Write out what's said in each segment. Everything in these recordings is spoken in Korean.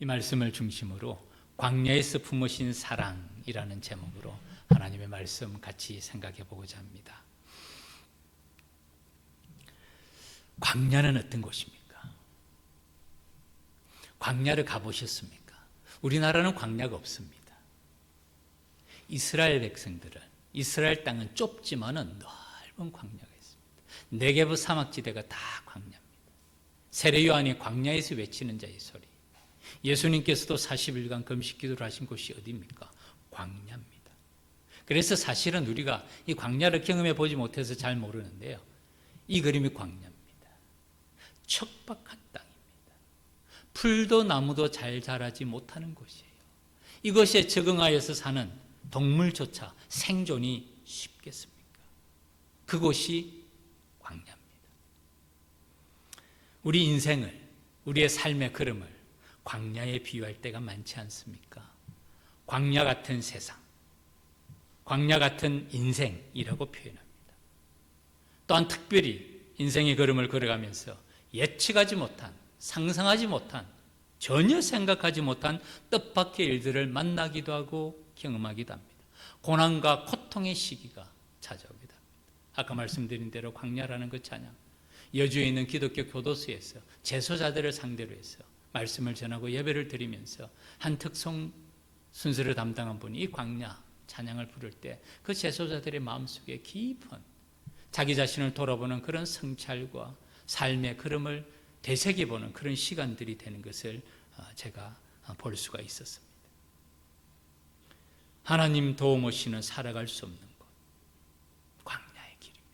이 말씀을 중심으로 광야에서 품으신 사랑이라는 제목으로 하나님의 말씀 같이 생각해 보고자 합니다. 광야는 어떤 곳입니까? 광야를 가보셨습니까? 우리나라는 광야가 없습니다. 이스라엘 백성들은, 이스라엘 땅은 좁지만은 넓은 광야가 있습니다. 네게브 사막지대가 다 광야입니다. 세례 요한이 광야에서 외치는 자의 소리. 예수님께서도 40일간 금식 기도를 하신 곳이 어디입니까? 광야입니다. 그래서 사실은 우리가 이 광야를 경험해 보지 못해서 잘 모르는데요, 이 그림이 광야입니다. 척박한 땅입니다. 풀도 나무도 잘 자라지 못하는 곳이에요. 이것에 적응하여서 사는 동물조차 생존이 쉽겠습니까? 그곳이 광야입니다. 우리 인생을, 우리의 삶의 흐름을 광야에 비유할 때가 많지 않습니까? 광야 같은 세상, 광야 같은 인생이라고 표현합니다. 또한 특별히 인생의 걸음을 걸어가면서 예측하지 못한, 상상하지 못한, 전혀 생각하지 못한 뜻밖의 일들을 만나기도 하고 경험하기도 합니다. 고난과 고통의 시기가 찾아오기도 합니다. 아까 말씀드린 대로 광야라는 그 찬양, 여주에 있는 기독교 교도소에서 재소자들을 상대로 해서 말씀을 전하고 예배를 드리면서 한 특송 순서를 담당한 분이 이 광야 찬양을 부를 때 그 재소자들의 마음속에 깊은 자기 자신을 돌아보는 그런 성찰과 삶의 흐름을 되새겨보는 그런 시간들이 되는 것을 제가 볼 수가 있었습니다. 하나님 도움 없이는 살아갈 수 없는 곳, 광야의 길입니다.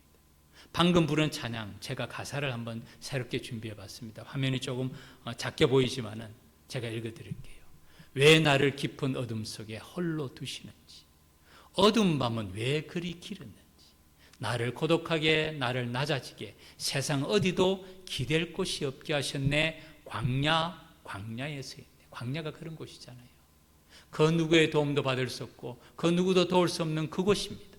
방금 부른 찬양, 제가 가사를 한번 새롭게 준비해 봤습니다. 화면이 조금 작게 보이지만은 제가 읽어드릴게요. 왜 나를 깊은 어둠 속에 홀로 두시는지, 어두운 밤은 왜 그리 길었는지, 나를 고독하게, 나를 낮아지게, 세상 어디도 기댈 곳이 없게 하셨네. 광야에서 있네. 광야가 그런 곳이잖아요. 그 누구의 도움도 받을 수 없고 그 누구도 도울 수 없는 그곳입니다.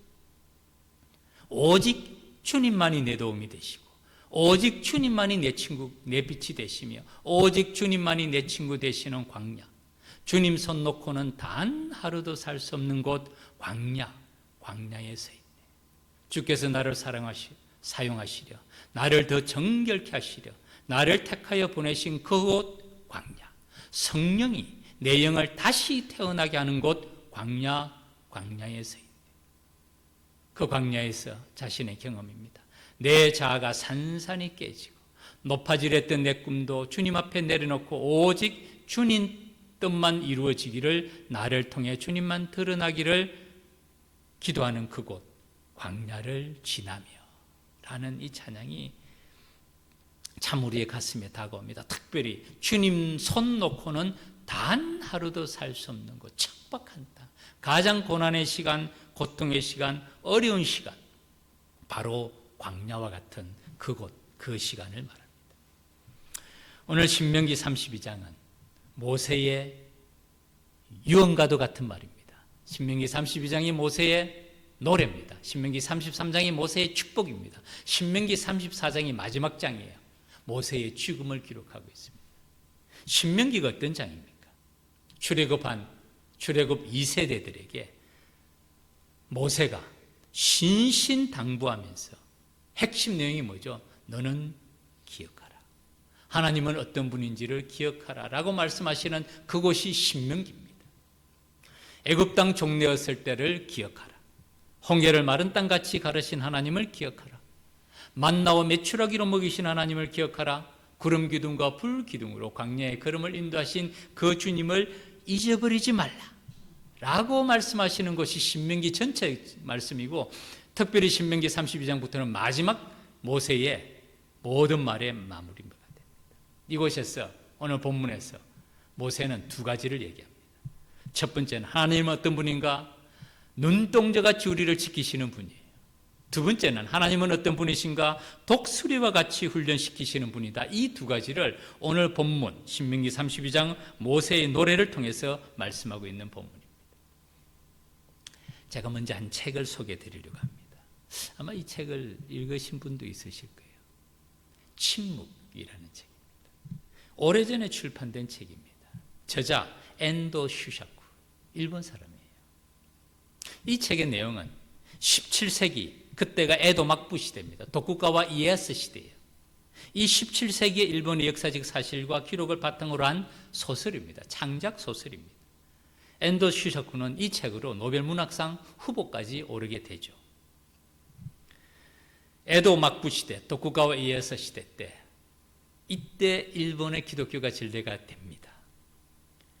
오직 주님만이 내 도움이 되시고, 오직 주님만이 내 친구, 내 빛이 되시며, 오직 주님만이 내 친구 되시는 광야, 주님 손 놓고는 단 하루도 살 수 없는 곳, 광야에서 있네. 주께서 나를 사용하시려, 나를 더 정결케 하시려 나를 택하여 보내신 그곳 광야, 성령이 내 영을 다시 태어나게 하는 곳 광야에서 있네. 그 광야에서 자신의 경험입니다. 내 자아가 산산이 깨지고 높아지랬던 내 꿈도 주님 앞에 내려놓고 오직 주님 뜻만 이루어지기를, 나를 통해 주님만 드러나기를 기도하는 그곳 광야를 지나며 라는 이 찬양이 참 우리의 가슴에 다가옵니다. 특별히 주님 손 놓고는 단 하루도 살 수 없는 곳, 척박한 땅, 가장 고난의 시간, 고통의 시간, 어려운 시간, 바로 광야와 같은 그곳, 그 시간을 말합니다. 오늘 신명기 32장은 모세의 유언과도 같은 말입니다. 신명기 32장이 모세의 노래입니다. 신명기 33장이 모세의 축복입니다. 신명기 34장이 마지막 장이에요. 모세의 죽음을 기록하고 있습니다. 신명기가 어떤 장입니까? 출애굽 2세대들에게 모세가 신신당부하면서 핵심 내용이 뭐죠? 너는 기억하라. 하나님은 어떤 분인지를 기억하라 라고 말씀하시는 그곳이 신명기입니다. 애굽 땅 종래였을 때를 기억하라. 홍해를 마른 땅같이 가르신 하나님을 기억하라. 만나와 메추라기로 먹이신 하나님을 기억하라. 구름 기둥과 불 기둥으로 광야의 걸음을 인도하신 그 주님을 잊어버리지 말라 라고 말씀하시는 것이 신명기 전체 말씀이고, 특별히 신명기 32장부터는 마지막 모세의 모든 말의 마무리가 됩니다. 이곳에서, 오늘 본문에서 모세는 두 가지를 얘기합니다. 첫 번째는 하나님은 어떤 분인가? 눈동자같이 우리를 지키시는 분이에요. 두 번째는 하나님은 어떤 분이신가? 독수리와 같이 훈련시키시는 분이다. 이 두 가지를 오늘 본문 신명기 32장 모세의 노래를 통해서 말씀하고 있는 본문입니다. 제가 먼저 한 책을 소개해 드리려고 합니다. 아마 이 책을 읽으신 분도 있으실 거예요. 침묵이라는 책입니다. 오래전에 출판된 책입니다. 저자 엔도 슈샤쿠, 일본 사람이에요. 이 책의 내용은 17세기, 그때가 에도 막부 시대입니다. 도쿠가와 이에야스 시대예요. 이 17세기의 일본의 역사적 사실과 기록을 바탕으로 한 소설입니다. 창작 소설입니다. 엔도 슈샤쿠는 이 책으로 노벨 문학상 후보까지 오르게 되죠. 에도 막부 시대, 도쿠가와 이에야스 시대 때, 이때 일본의 기독교가 전래가 됩니다.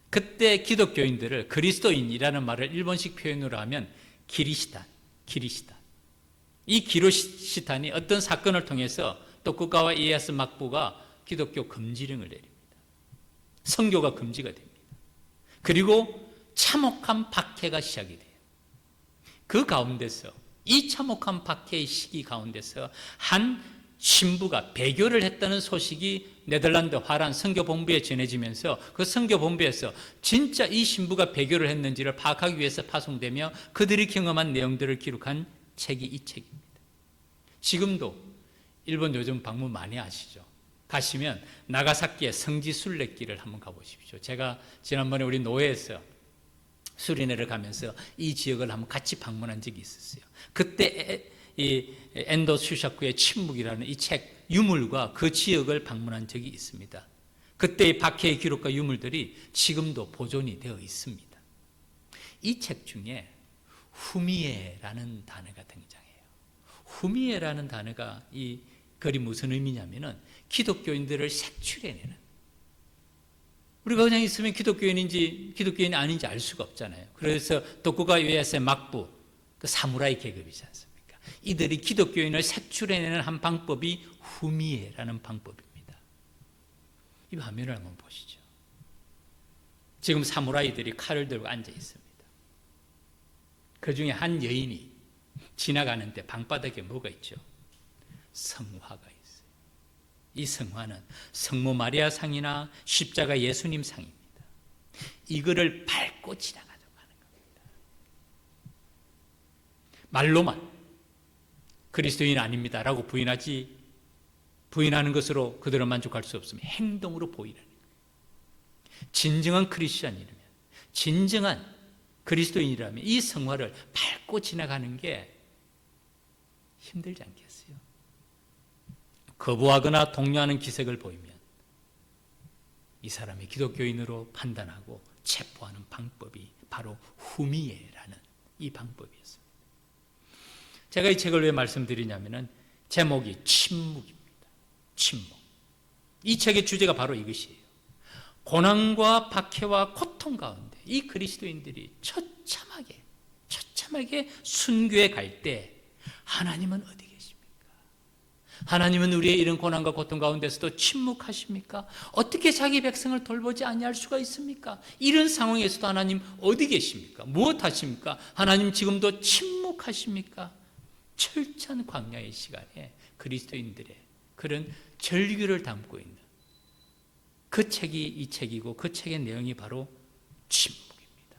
그때 기독교인들을 그리스도인이라는 말을 일본식 표현으로 하면 기리시탄. 이 기리시탄이 어떤 사건을 통해서 도쿠가와 이에야스 막부가 기독교 금지령을 내립니다. 선교가 금지가 됩니다. 그리고 참혹한 박해가 시작이 돼요. 그 가운데서, 이 참혹한 박해의 시기 가운데서 한 신부가 배교를 했다는 소식이 네덜란드 화란 선교본부에 전해지면서 그 선교본부에서 진짜 이 신부가 배교를 했는지를 파악하기 위해서 파송되며 그들이 경험한 내용들을 기록한 책이 이 책입니다. 지금도 일본 요즘 방문 많이 하시죠? 가시면 나가사키의 성지 순례길을 한번 가보십시오. 제가 지난번에 우리 노회에서 수리네를 가면서 이 지역을 한번 같이 방문한 적이 있었어요. 그때 이 엔도 슈샤쿠의 침묵이라는 이 책 유물과 그 지역을 방문한 적이 있습니다. 그때의 박해의 기록과 유물들이 지금도 보존이 되어 있습니다. 이 책 중에 후미에라는 단어가 등장해요. 후미에라는 단어가 이 글이 무슨 의미냐면은 기독교인들을 색출해내는, 우리가 그냥 있으면 기독교인인지 기독교인이 아닌지 알 수가 없잖아요. 그래서 도쿠가와 이에야스의 막부, 그 사무라이 계급이지 않습니까? 이들이 기독교인을 색출해내는 한 방법이 후미에라는 방법입니다. 이 화면을 한번 보시죠. 지금 사무라이들이 칼을 들고 앉아 있습니다. 그 중에 한 여인이 지나가는데 방바닥에 뭐가 있죠? 성화가 있어요. 이 성화는 성모 마리아 상이나 십자가 예수님 상입니다. 이거를 밟고 지나가려고 하는 겁니다. 말로만 그리스도인 아닙니다 라고 부인하는 것으로 그들은 만족할 수 없으면 행동으로 보이라는 거예요. 진정한 크리스찬이라면, 진정한 그리스도인이라면 이 성화를 밟고 지나가는 게 힘들지 않겠어요? 거부하거나 동요하는 기색을 보이면 이 사람이 기독교인으로 판단하고 체포하는 방법이 바로 후미에라는 이 방법이었습니다. 제가 이 책을 왜 말씀드리냐면은 제목이 침묵입니다. 침묵. 이 책의 주제가 바로 이것이에요. 고난과 박해와 고통 가운데 이 그리스도인들이 처참하게 순교에 갈 때 하나님은 어디 계십니까? 하나님은 우리의 이런 고난과 고통 가운데서도 침묵하십니까? 어떻게 자기 백성을 돌보지 아니할 수가 있습니까? 이런 상황에서도 하나님 어디 계십니까? 무엇 하십니까? 하나님 지금도 침묵하십니까? 철저한 광야의 시간에 그리스도인들의 그런 절규를 담고 있는 그 책이 이 책이고 그 책의 내용이 바로 침묵입니다.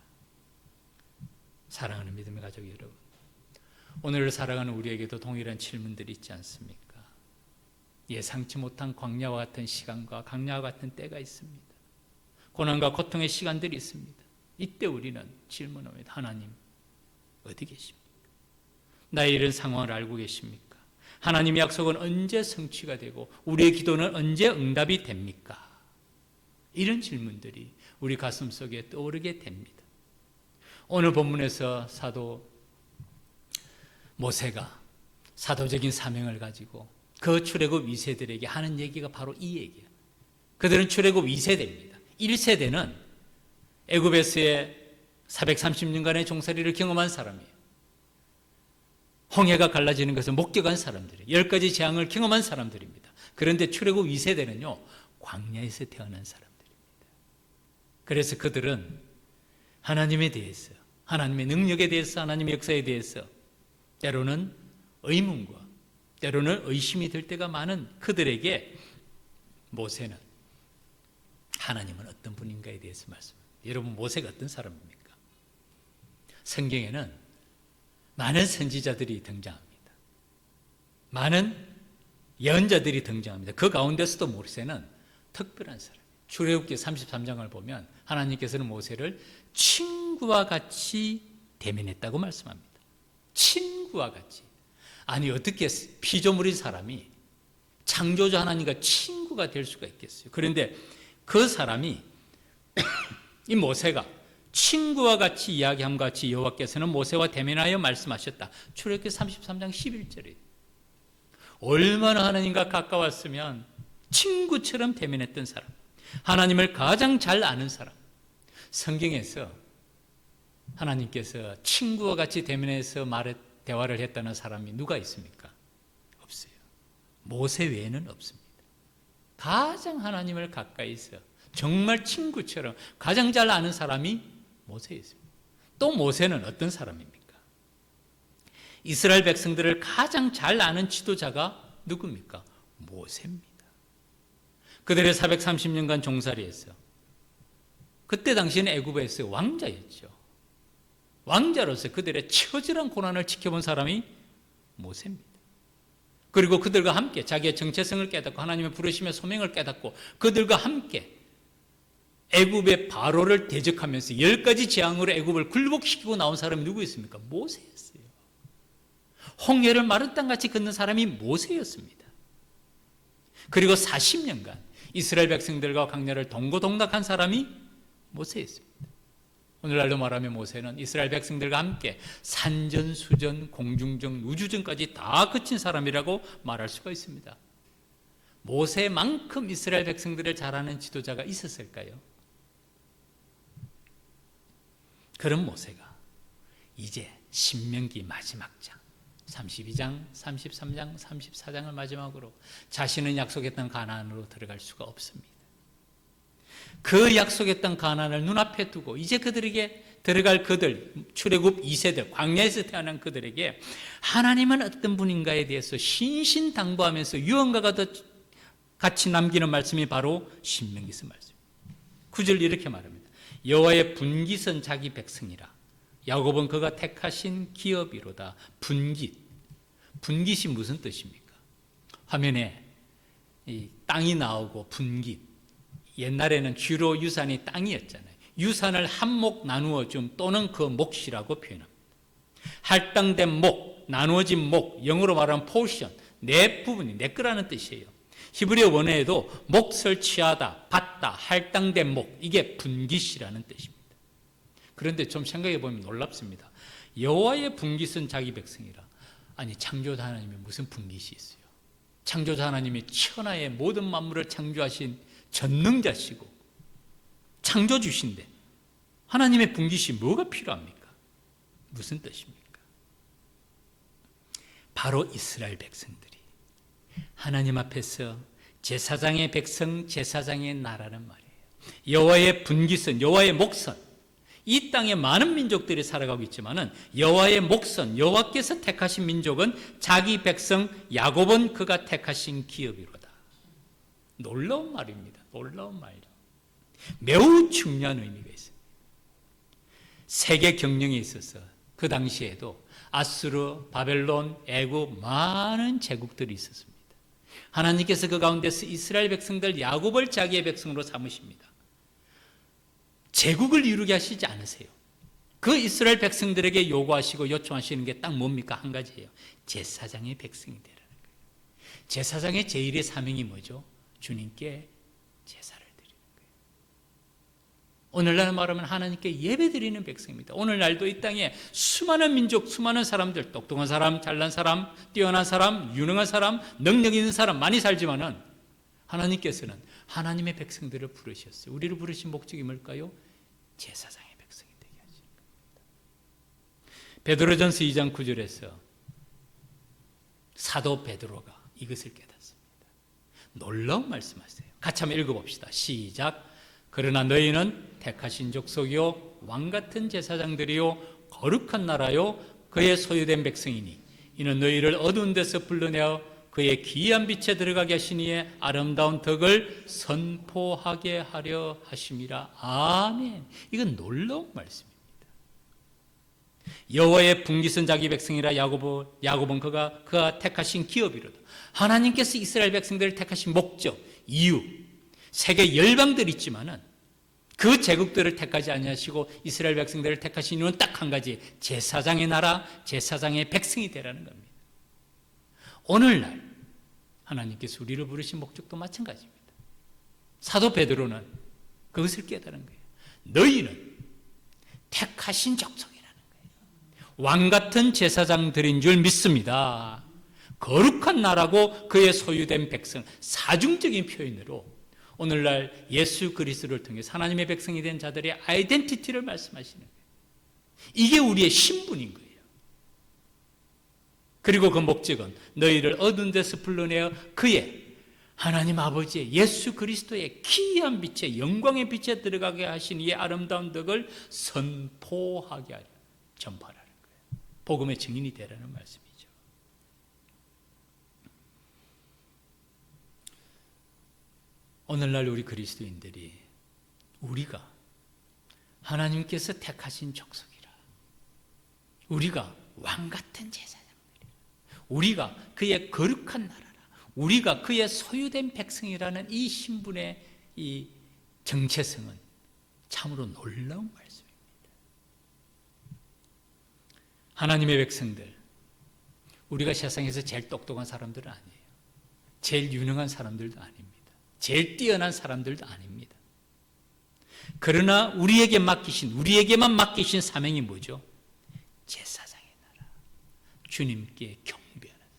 사랑하는 믿음의 가족 여러분, 오늘을 살아가는 우리에게도 동일한 질문들이 있지 않습니까? 예상치 못한 광야와 같은 시간과 광야와 같은 때가 있습니다. 고난과 고통의 시간들이 있습니다. 이때 우리는 질문합니다. 하나님 어디 계십니까? 나의 이런 상황을 알고 계십니까? 하나님의 약속은 언제 성취가 되고 우리의 기도는 언제 응답이 됩니까? 이런 질문들이 우리 가슴 속에 떠오르게 됩니다. 오늘 본문에서 사도 모세가 사도적인 사명을 가지고 그 출애굽 2세들에게 하는 얘기가 바로 이 얘기예요. 그들은 출애굽 2세대입니다. 1세대는 애굽에서의 430년간의 종살이를 경험한 사람이에요. 홍해가 갈라지는 것을 목격한 사람들이에요. 10가지 재앙을 경험한 사람들입니다. 그런데 출애굽 2세대는요, 광야에서 태어난 사람들입니다. 그래서 그들은 하나님에 대해서, 하나님의 능력에 대해서, 하나님의 역사에 대해서 때로는 의문과 때로는 의심이 들 때가 많은 그들에게 모세는 하나님은 어떤 분인가에 대해서 말씀합니다. 여러분, 모세가 어떤 사람입니까? 성경에는 많은 선지자들이 등장합니다. 많은 예언자들이 등장합니다. 그 가운데서도 모세는 특별한 사람입니다. 출애굽기 33장을 보면 하나님께서는 모세를 친구와 같이 대면했다고 말씀합니다. 친구와 같이. 아니 어떻게 피조물인 사람이 창조주 하나님과 친구가 될 수가 있겠어요? 그런데 그 사람이 이 모세가 친구와 같이 이야기함과 같이 여호와께서는 모세와 대면하여 말씀하셨다. 출애굽기 33장 11절에 얼마나 하나님과 가까웠으면 친구처럼 대면했던 사람, 하나님을 가장 잘 아는 사람. 성경에서 하나님께서 친구와 같이 대면해서 대화를 했다는 사람이 누가 있습니까? 없어요. 모세 외에는 없습니다. 가장 하나님을 가까이서 정말 친구처럼 가장 잘 아는 사람이 모세였습니다. 또 모세는 어떤 사람입니까? 이스라엘 백성들을 가장 잘 아는 지도자가 누굽니까? 모세입니다. 그들의 430년간 종살이했어. 그때 당시에는 애굽에서 왕자였죠. 왕자로서 그들의 처절한 고난을 지켜본 사람이 모세입니다. 그리고 그들과 함께 자기의 정체성을 깨닫고 하나님의 부르심의 소명을 깨닫고 그들과 함께 애굽의 바로를 대적하면서 10가지 재앙으로 애굽을 굴복시키고 나온 사람이 누구 있습니까? 모세였어요. 홍해를 마른 땅같이 걷는 사람이 모세였습니다. 그리고 40년간 이스라엘 백성들과 광야를 동고동락한 사람이 모세였습니다. 오늘날로 말하면 모세는 이스라엘 백성들과 함께 산전수전, 공중전, 우주전까지 다 거친 사람이라고 말할 수가 있습니다. 모세만큼 이스라엘 백성들을 잘 아는 지도자가 있었을까요? 그런 모세가 이제 신명기 마지막 장 32장, 33장, 34장을 마지막으로 자신은 약속했던 가나안으로 들어갈 수가 없습니다. 그 약속했던 가나안을 눈앞에 두고 이제 그들에게 들어갈 그들, 출애굽 2세들, 광야에서 태어난 그들에게 하나님은 어떤 분인가에 대해서 신신당부하면서 유언과가 같이 남기는 말씀이 바로 신명기서 말씀입니다. 9절 이렇게 말합니다. 여호와의 분깃은 자기 백성이라. 야곱은 그가 택하신 기업이로다. 분깃. 분깃이 무슨 뜻입니까? 화면에 이 땅이 나오고 분깃. 옛날에는 주로 유산이 땅이었잖아요. 유산을 한 목 나누어 줌 또는 그 몫이라고 표현합니다. 할당된 목, 나누어진 목, 영어로 말하면 포션, 내 부분이 내 거라는 뜻이에요. 히브리어 원어에도 몫을 취하다, 받다, 할당된 목, 이게 분깃이라는 뜻입니다. 그런데 좀 생각해 보면 놀랍습니다. 여호와의 분깃은 자기 백성이라. 아니 창조자 하나님이 무슨 분깃이 있어요? 창조자 하나님이 천하의 모든 만물을 창조하신 전능자시고 창조주신데 하나님의 분깃이 뭐가 필요합니까? 무슨 뜻입니까? 바로 이스라엘 백성들이 하나님 앞에서 제사장의 백성, 제사장의 나라는 말이에요. 여호와의 분깃은, 여호와의 목선, 이 땅에 많은 민족들이 살아가고 있지만은 여호와의 목선, 여호와께서 택하신 민족은 자기 백성 야곱은 그가 택하신 기업이로다. 놀라운 말입니다. 놀라운 말이죠. 매우 중요한 의미가 있습니다. 세계 경영에 있어서 그 당시에도 아수르, 바벨론, 애굽 많은 제국들이 있었습니다. 하나님께서 그 가운데서 이스라엘 백성들 야곱을 자기의 백성으로 삼으십니다. 제국을 이루게 하시지 않으세요. 그 이스라엘 백성들에게 요구하시고 요청하시는 게 딱 뭡니까? 한 가지예요. 제사장의 백성이 되라는 거예요. 제사장의 제1의 사명이 뭐죠? 주님께 제사를 드리는 거예요. 오늘날 말하면 하나님께 예배 드리는 백성입니다. 오늘날도 이 땅에 수많은 민족, 수많은 사람들, 똑똑한 사람, 잘난 사람, 뛰어난 사람, 유능한 사람, 능력 있는 사람 많이 살지만은 하나님께서는 하나님의 백성들을 부르셨어요. 우리를 부르신 목적이 뭘까요? 제사장의 백성이 되게 하시는 겁니다. 베드로전서 2장 9절에서 사도 베드로가 이것을 깨닫습니다. 놀라운 말씀하세요. 같이 한번 읽어봅시다. 시작. 그러나 너희는 택하신 족속이요 왕같은 제사장들이요 거룩한 나라요 그의 소유된 백성이니 이는 너희를 어두운 데서 불러내어 그의 기이한 빛에 들어가게 하시니에 아름다운 덕을 선포하게 하려 하심이라. 아멘. 이건 놀라운 말씀입니다. 여호와의 분깃은 자기 백성이라. 야곱은 그가 택하신 기업이로다. 하나님께서 이스라엘 백성들을 택하신 목적, 이유, 세계 열방들이 있지만은 그 제국들을 택하지 아니하시고 이스라엘 백성들을 택하신 이유는 딱 한 가지, 제사장의 나라, 제사장의 백성이 되라는 겁니다. 오늘날 하나님께서 우리를 부르신 목적도 마찬가지입니다. 사도 베드로는 그것을 깨달은 거예요. 너희는 택하신 족속이라는 거예요. 왕같은 제사장들인 줄 믿습니다. 거룩한 나라고 그의 소유된 백성, 사중적인 표현으로 오늘날 예수 그리스도를 통해서 하나님의 백성이 된 자들의 아이덴티티를 말씀하시는 거예요. 이게 우리의 신분인 거예요. 그리고 그 목적은 너희를 어두운 데서 불러내어 그의 하나님 아버지의 예수 그리스도의 기이한 빛에 영광의 빛에 들어가게 하신 이 아름다운 덕을 선포하게 하려 전파하라는 거예요. 복음의 증인이 되라는 말씀이죠. 오늘날 우리 그리스도인들이 우리가 하나님께서 택하신 족속이라, 우리가 왕같은 제사장들이라, 우리가 그의 거룩한 나라라, 우리가 그의 소유된 백성이라는 이 신분의 이 정체성은 참으로 놀라운 말씀입니다. 하나님의 백성들, 우리가 세상에서 제일 똑똑한 사람들은 아니에요. 제일 유능한 사람들도 아닙니다. 제일 뛰어난 사람들도 아닙니다. 그러나 우리에게만 맡기신 사명이 뭐죠? 제사장의 나라, 주님께 경배하는 사람,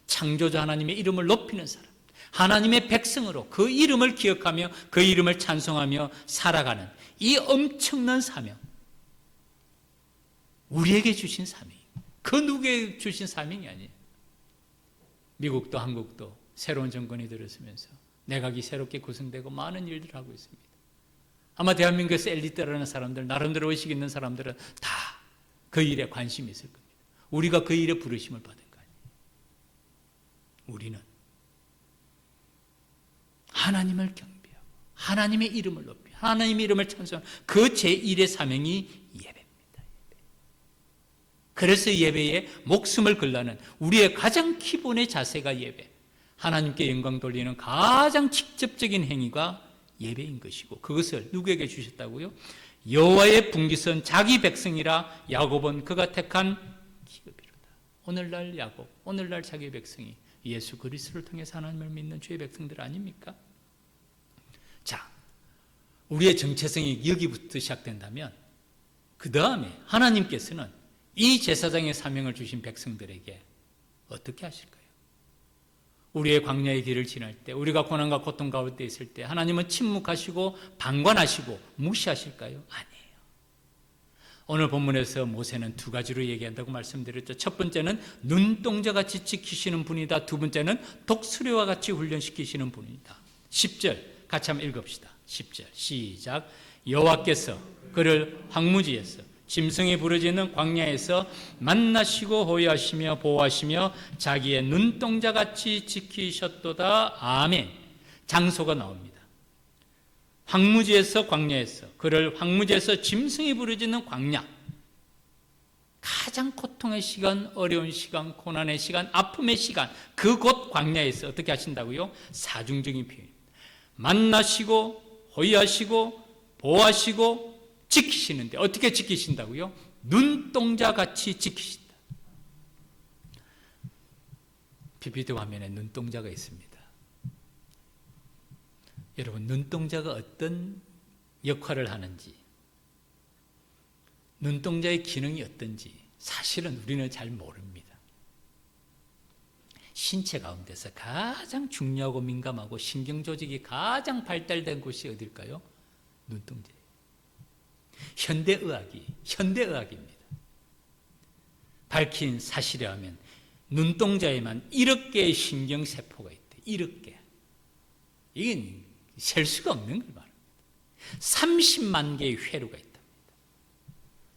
창조자 하나님의 이름을 높이는 사람, 하나님의 백성으로 그 이름을 기억하며 그 이름을 찬송하며 살아가는 이 엄청난 사명, 우리에게 주신 사명이에요. 그 누구에게 주신 사명이 아니에요. 미국도 한국도 새로운 정권이 들어서면서 내각이 새롭게 구성되고 많은 일들을 하고 있습니다. 아마 대한민국에서 엘리트라는 사람들, 나름대로 의식 있는 사람들은 다 그 일에 관심이 있을 겁니다. 우리가 그 일에 부르심을 받은 거 아니에요. 우리는 하나님을 경배하고 하나님의 이름을 높여 하나님의 이름을 찬송하는 그 제1의 사명이 예배입니다. 그래서 예배에 목숨을 걸라는 우리의 가장 기본의 자세가 예배, 하나님께 영광 돌리는 가장 직접적인 행위가 예배인 것이고, 그것을 누구에게 주셨다고요? 여호와의 분깃은 자기 백성이라 야곱은 그가 택한 기업이로다. 오늘날 야곱, 오늘날 자기 백성이 예수 그리스도를 통해서 하나님을 믿는 주의 백성들 아닙니까? 자, 우리의 정체성이 여기부터 시작된다면 그 다음에 하나님께서는 이 제사장의 사명을 주신 백성들에게 어떻게 하실까요? 우리의 광야의 길을 지날 때, 우리가 고난과 고통 가운데 있을 때 하나님은 침묵하시고 방관하시고 무시하실까요? 아니에요. 오늘 본문에서 모세는 두 가지로 얘기한다고 말씀드렸죠. 첫 번째는 눈동자같이 지키시는 분이다. 두 번째는 독수리와 같이 훈련시키시는 분이다. 10절 같이 한번 읽읍시다. 10절 시작. 여호와께서 그를 황무지에서 짐승이 부르짖는 광야에서 만나시고 호위하시며 보호하시며 자기의 눈동자같이 지키셨도다. 아멘. 장소가 나옵니다. 황무지에서, 광야에서, 그를 황무지에서 짐승이 부르짖는 광야, 가장 고통의 시간, 어려운 시간, 고난의 시간, 아픔의 시간, 그곳 광야에서 어떻게 하신다고요? 사중적인 표현. 만나시고 호위하시고 보호하시고 지키시는데 어떻게 지키신다고요? 눈동자같이 지키신다. PPT 화면에 눈동자가 있습니다. 여러분, 눈동자가 어떤 역할을 하는지, 눈동자의 기능이 어떤지 사실은 우리는 잘 모릅니다. 신체 가운데서 가장 중요하고 민감하고 신경조직이 가장 발달된 곳이 어딜까요? 눈동자예요. 현대의학입니다. 밝힌 사실에 하면 눈동자에만 1억 개의 신경세포가 있대. 1억 개. 이게 셀 수가 없는 걸 말합니다. 30만 개의 회로가 있답니다.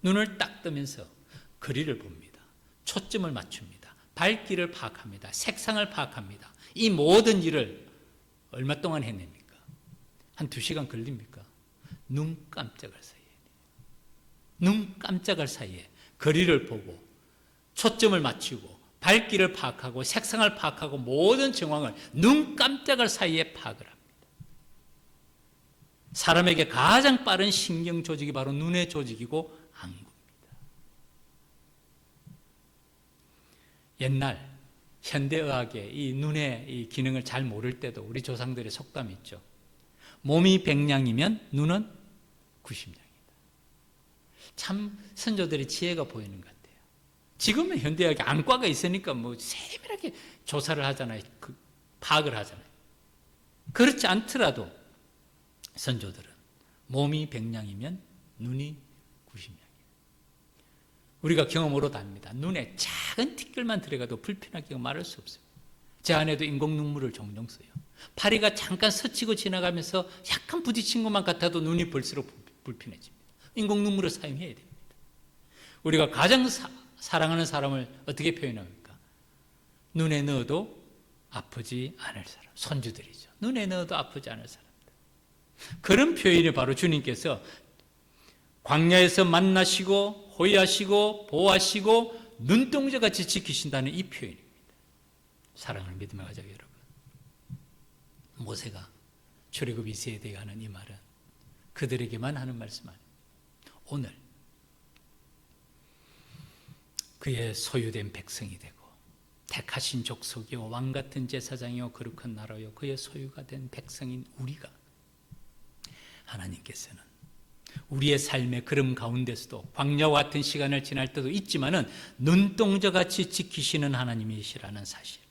눈을 딱 뜨면서 거리를 봅니다. 초점을 맞춥니다. 밝기를 파악합니다. 색상을 파악합니다. 이 모든 일을 얼마 동안 해냅니까? 한 2시간 걸립니까? 눈 깜짝할 사이에. 눈 깜짝할 사이에 거리를 보고 초점을 맞추고 밝기를 파악하고 색상을 파악하고 모든 정황을 눈 깜짝할 사이에 파악을 합니다. 사람에게 가장 빠른 신경 조직이 바로 눈의 조직이고 안구입니다. 옛날 현대의학의 이 눈의 이 기능을 잘 모를 때도 우리 조상들의 속담이 있죠. 몸이 100냥이면 눈은 90냥이다. 참 선조들의 지혜가 보이는 것 같아요. 지금은 현대의학에 안과가 있으니까 뭐 세밀하게 조사를 하잖아요. 파악을 하잖아요. 그렇지 않더라도 선조들은 몸이 100냥이면 눈이 90냥이에요. 우리가 경험으로도 압니다. 눈에 작은 티끌만 들어가도 불편하게 말할 수 없어요. 제 아내도 인공 눈물을 종종 써요. 파리가 잠깐 스치고 지나가면서 약간 부딪힌 것만 같아도 눈이 벌써 불편해집니다. 인공 눈물을 사용해야 됩니다. 우리가 가장 사랑하는 사람을 어떻게 표현합니까? 눈에 넣어도 아프지 않을 사람, 손주들이죠. 눈에 넣어도 아프지 않을 사람들. 그런 표현이 바로 주님께서 광야에서 만나시고 호위하시고 보호하시고 눈동자같이 지키신다는 이 표현입니다. 사랑하는 믿음의 가족 여러분, 모세가 출애굽 2세대에 하는 이 말은 그들에게만 하는 말씀 아닙니다. 오늘 그의 소유된 백성이 되고 택하신 족속이요 왕같은 제사장이요 거룩한 나라요 그의 소유가 된 백성인 우리가, 하나님께서는 우리의 삶의 걸음 가운데서도 광야와 같은 시간을 지날 때도 있지만은 눈동자같이 지키시는 하나님이시라는 사실,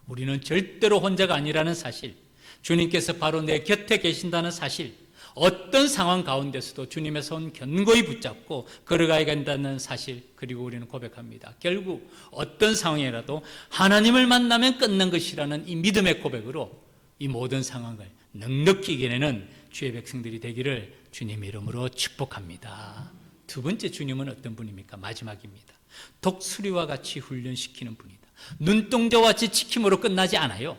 우리는 절대로 혼자가 아니라는 사실, 주님께서 바로 내 곁에 계신다는 사실, 어떤 상황 가운데서도 주님의 손 견고히 붙잡고 걸어가야 된다는 사실, 그리고 우리는 고백합니다. 결국 어떤 상황이라도 하나님을 만나면 끝난 것이라는 이 믿음의 고백으로 이 모든 상황을 넉넉히 이겨내는 주의 백성들이 되기를 주님의 이름으로 축복합니다. 두 번째, 주님은 어떤 분입니까? 마지막입니다. 독수리와 같이 훈련시키는 분이다. 눈동자와 같이 지킴으로 끝나지 않아요.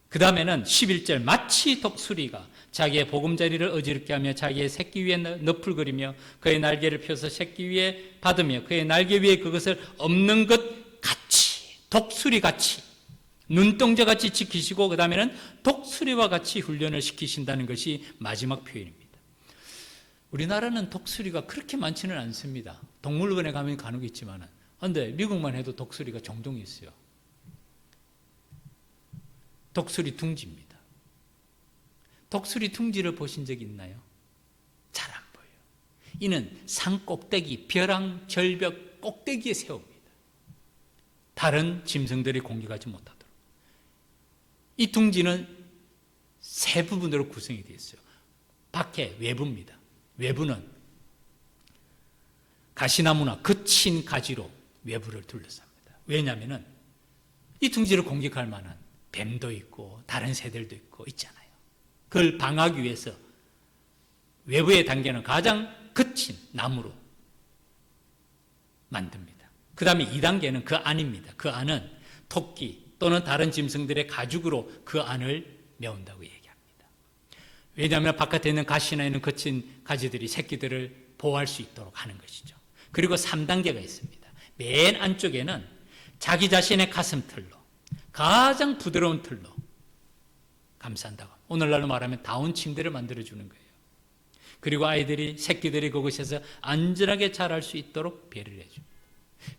그 다음에는 11절, 마치 독수리가 자기의 보금자리를 어지럽게 하며 자기의 새끼 위에 너풀거리며 그의 날개를 펴서 새끼 위에 받으며 그의 날개 위에 그것을 엎는 것 같이, 독수리같이 눈동자같이 지키시고 그 다음에는 독수리와 같이 훈련을 시키신다는 것이 마지막 표현입니다. 우리나라는 독수리가 그렇게 많지는 않습니다. 동물원에 가면 간혹 있지만, 그런데 미국만 해도 독수리가 종종 있어요. 독수리 둥지입니다. 독수리 둥지를 보신 적 있나요? 잘 안 보여요. 이는 산 꼭대기, 벼랑 절벽 꼭대기에 세웁니다. 다른 짐승들이 공격하지 못하도록. 이 둥지는 세 부분으로 구성이 되어 있어요. 밖에 외부입니다. 외부는 가시나무나 거친 가지로 외부를 둘러쌉니다. 왜냐하면 이 둥지를 공격할 만한 뱀도 있고 다른 새들도 있고 있잖아요. 그걸 방어하기 위해서 외부의 단계는 가장 거친 나무로 만듭니다. 그 다음에 2단계는 그 안입니다. 그 안은 토끼 또는 다른 짐승들의 가죽으로 그 안을 메운다고 얘기합니다. 왜냐하면 바깥에 있는 가시나 있는 거친 가지들이 새끼들을 보호할 수 있도록 하는 것이죠. 그리고 3단계가 있습니다. 맨 안쪽에는 자기 자신의 가슴털로, 가장 부드러운 털로 감싼다고. 오늘날로 말하면 다운 침대를 만들어주는 거예요. 그리고 아이들이, 새끼들이 그곳에서 안전하게 자랄 수 있도록 배려를 해줍니다.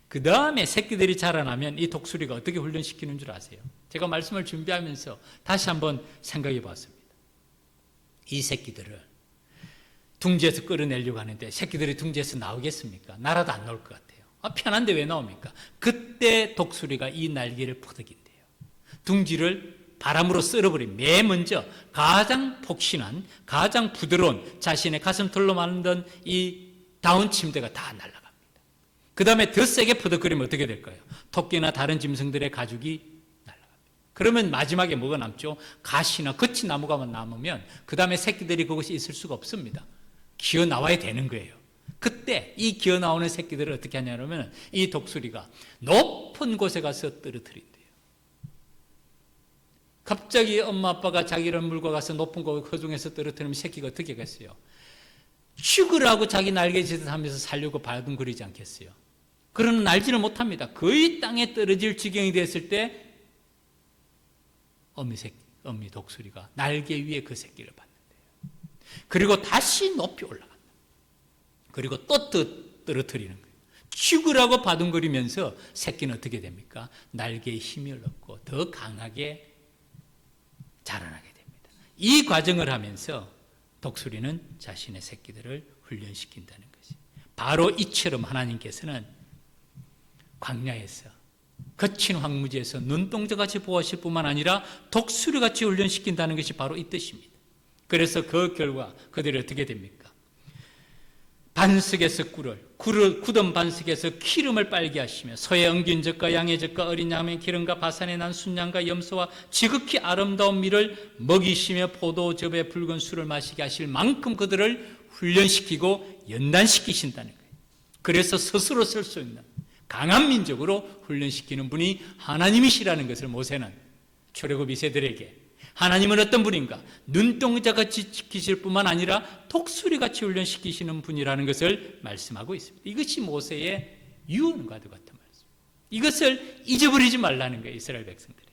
그 다음에 새끼들이 자라나면 이 독수리가 어떻게 훈련시키는 줄 아세요? 제가 말씀을 준비하면서 다시 한번 생각해 봤습니다. 이 새끼들을 둥지에서 끌어내려고 하는데 새끼들이 둥지에서 나오겠습니까? 날아도 안 나올 것 같아요. 편한데 왜 나옵니까? 그때 독수리가 이 날개를 퍼득인대요. 둥지를 바람으로 쓸어버린, 맨 먼저 가장 폭신한, 가장 부드러운 자신의 가슴털로 만든 이 다운 침대가 다 날아갑니다. 그 다음에 더 세게 퍼득거리면 어떻게 될까요? 토끼나 다른 짐승들의 가죽이 날아갑니다. 그러면 마지막에 뭐가 남죠? 가시나 거친 나무가 남으면 그 다음에 새끼들이 그것이 있을 수가 없습니다. 기어 나와야 되는 거예요. 그때 이 기어 나오는 새끼들을 어떻게 하냐면 이 독수리가 높은 곳에 가서 떨어뜨린대요. 갑자기 엄마 아빠가 자기를 물고 가서 높은 곳 허중에서 떨어뜨리면 새끼가 어떻게 하겠어요? 죽으라고 자기 날개짓을 하면서 살려고 발둥거리지 않겠어요? 그러나 날지를 못합니다. 거의 땅에 떨어질 지경이 됐을 때 어미 독수리가 날개 위에 그 새끼를 받는데요. 그리고 다시 높이 올라간다. 그리고 또 떨어뜨리는 거예요. 죽으라고 바둥거리면서 새끼는 어떻게 됩니까? 날개에 힘을 얻고 더 강하게 자라나게 됩니다. 이 과정을 하면서 독수리는 자신의 새끼들을 훈련시킨다는 것이, 바로 이처럼 하나님께서는 광야에서 거친 황무지에서 눈동자같이 보호하실 뿐만 아니라 독수리같이 훈련시킨다는 것이 바로 이 뜻입니다. 그래서 그 결과 그들이 어떻게 됩니까? 반석에서 꿀을, 굳은 반석에서 기름을 빨게 하시며 소의 엉긴 젖과 양의 젖과 어린 양의 기름과 바산에 난 순양과 염소와 지극히 아름다운 밀을 먹이시며 포도즙의 붉은 술을 마시게 하실 만큼 그들을 훈련시키고 연단시키신다는 거예요. 그래서 스스로 설 수 있는 강한 민족으로 훈련시키는 분이 하나님이시라는 것을 모세는 출애굽 세대들에게, 하나님은 어떤 분인가? 눈동자같이 지키실 뿐만 아니라 독수리같이 훈련시키시는 분이라는 것을 말씀하고 있습니다. 이것이 모세의 유언과도 같은 말씀. 이것을 잊어버리지 말라는 거예요, 이스라엘 백성들에게.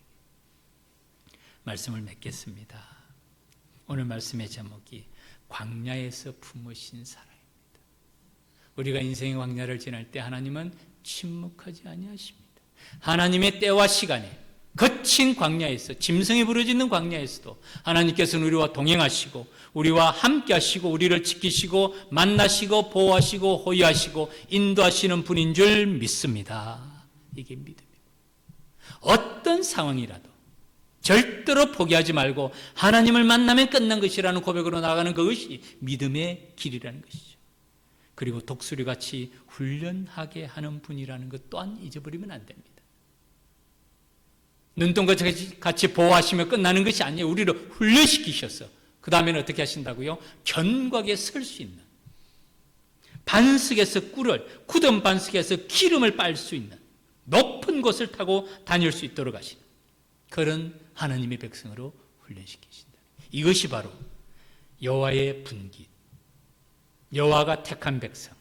말씀을 맺겠습니다. 오늘 말씀의 제목이 광야에서 품으신 사랑입니다. 우리가 인생의 광야를 지날 때 하나님은 침묵하지 아니하십니다. 하나님의 때와 시간에 거친 광야에서, 짐승이 부르짖는 광야에서도 하나님께서는 우리와 동행하시고 우리와 함께 하시고 우리를 지키시고 만나시고 보호하시고 호위하시고 인도하시는 분인 줄 믿습니다. 이게 믿음입니다. 어떤 상황이라도 절대로 포기하지 말고 하나님을 만나면 끝난 것이라는 고백으로 나아가는 그것이 믿음의 길이라는 것이죠. 그리고 독수리같이 훈련하게 하는 분이라는 것 또한 잊어버리면 안 됩니다. 눈동자같이 보호하시며 끝나는 것이 아니에요. 우리를 훈련시키셔서 그 다음에는 어떻게 하신다고요? 견고하게 설 수 있는, 반석에서 꿀을, 굳은 반석에서 기름을 빨 수 있는 높은 곳을 타고 다닐 수 있도록 하시는 그런 하나님의 백성으로 훈련시키신다. 이것이 바로 여호와의 분깃, 여호와가 택한 백성,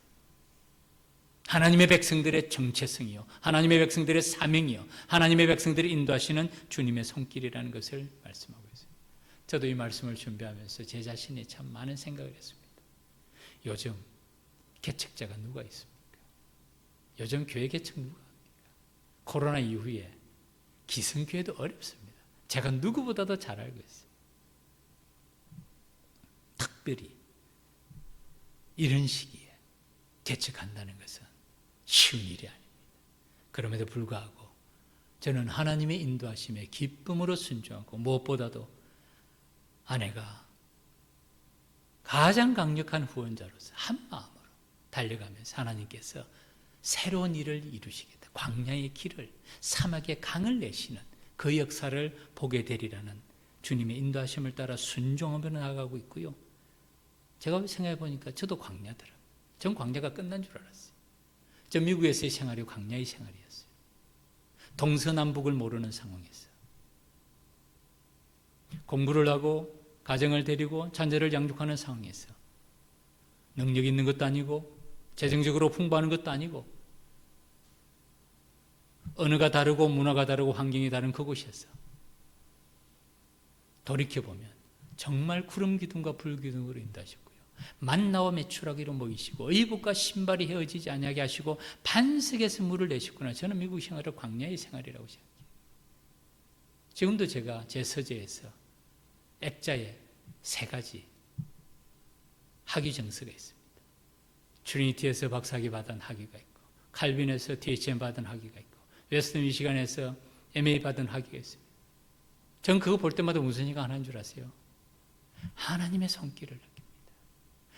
하나님의 백성들의 정체성이요, 하나님의 백성들의 사명이요, 하나님의 백성들을 인도하시는 주님의 손길이라는 것을 말씀하고 있습니다. 저도 이 말씀을 준비하면서 제 자신이 참 많은 생각을 했습니다. 요즘 개척자가 누가 있습니까? 요즘 교회 개척 누가 합니까? 코로나 이후에 기성교회도 어렵습니다. 제가 누구보다도 잘 알고 있어요. 특별히 이런 시기에 개척한다는 것은 쉬운 일이 아닙니다. 그럼에도 불구하고 저는 하나님의 인도하심에 기쁨으로 순종하고 무엇보다도 아내가 가장 강력한 후원자로서 한 마음으로 달려가면서 하나님께서 새로운 일을 이루시겠다, 광야의 길을, 사막의 강을 내시는 그 역사를 보게 되리라는 주님의 인도하심을 따라 순종하며 나아가고 있고요. 제가 생각해 보니까 저도 광야더라. 전 광야가 끝난 줄 알았어요. 저 미국에서의 생활이 광야의 생활이었어요. 동서남북을 모르는 상황에서 공부를 하고 가정을 데리고 자녀를 양육하는 상황에서 능력이 있는 것도 아니고 재정적으로 풍부하는 것도 아니고 언어가 다르고 문화가 다르고 환경이 다른 그곳에서 돌이켜보면 정말 구름 기둥과 불 기둥으로 인도하셨고요, 만나와 메추라기로 먹이시고 의복과 신발이 헤어지지 아니하게 하시고 반석에서 물을 내셨구나. 저는 미국 생활을 광야의 생활이라고 생각해요. 지금도 제가 제 서재에서 액자에 3가지 학위 정서가 있습니다. 트리니티에서 박사학위 받은 학위가 있고, 칼빈에서 THM 받은 학위가 있고, 웨스트 미시간에서 MA 받은 학위가 있습니다. 전 그거 볼 때마다 무슨 생각 하는 줄 아세요? 하나님의 손길을 느낍니다.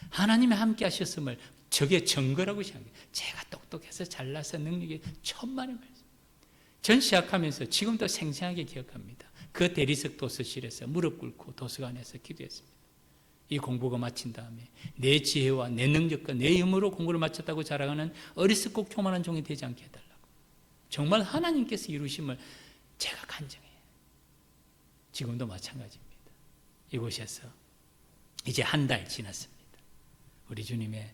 하나님이 함께 하셨음을 저게 증거라고 생각해요. 제가 똑똑해서 잘나서 능력이 천만의 말씀. 전 시작하면서 지금도 생생하게 기억합니다. 그 대리석 도서실에서 무릎 꿇고 도서관에서 기도했습니다. 이 공부가 마친 다음에 내 지혜와 내 능력과 내 힘으로 공부를 마쳤다고 자랑하는 어리석고 교만한 종이 되지 않게 해달라고. 정말 하나님께서 이루심을 제가 간증해요. 지금도 마찬가지입니다. 이곳에서 이제 1달 지났습니다. 우리 주님의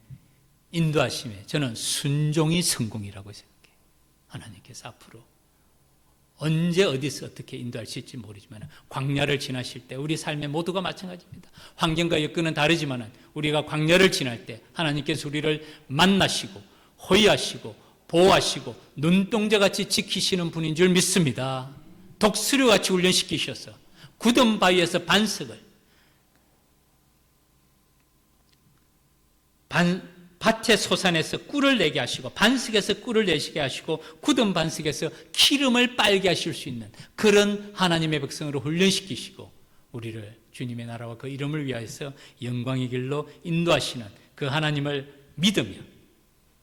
인도하심에 저는 순종이 성공이라고 생각해요. 하나님께서 앞으로 언제 어디서 어떻게 인도할 수 있을지 모르지만 광야를 지나실 때 우리 삶의 모두가 마찬가지입니다. 환경과 여건은 다르지만 우리가 광야를 지날 때 하나님께서 우리를 만나시고 호위하시고 보호하시고 눈동자같이 지키시는 분인 줄 믿습니다. 독수리같이 훈련시키셔서 굳은 바위에서 반석을, 밭의 소산에서 꿀을 내게 하시고 반석에서 꿀을 내시게 하시고 굳은 반석에서 기름을 빨게 하실 수 있는 그런 하나님의 백성으로 훈련시키시고 우리를 주님의 나라와 그 이름을 위하여서 영광의 길로 인도하시는 그 하나님을 믿으며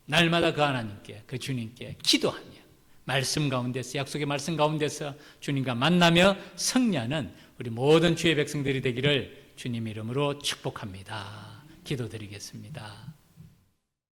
날마다 그 하나님께, 그 주님께 기도하며 말씀 가운데서, 약속의 말씀 가운데서 주님과 만나며 승리하는 우리 모든 주의 백성들이 되기를 주님 이름으로 축복합니다. 기도드리겠습니다.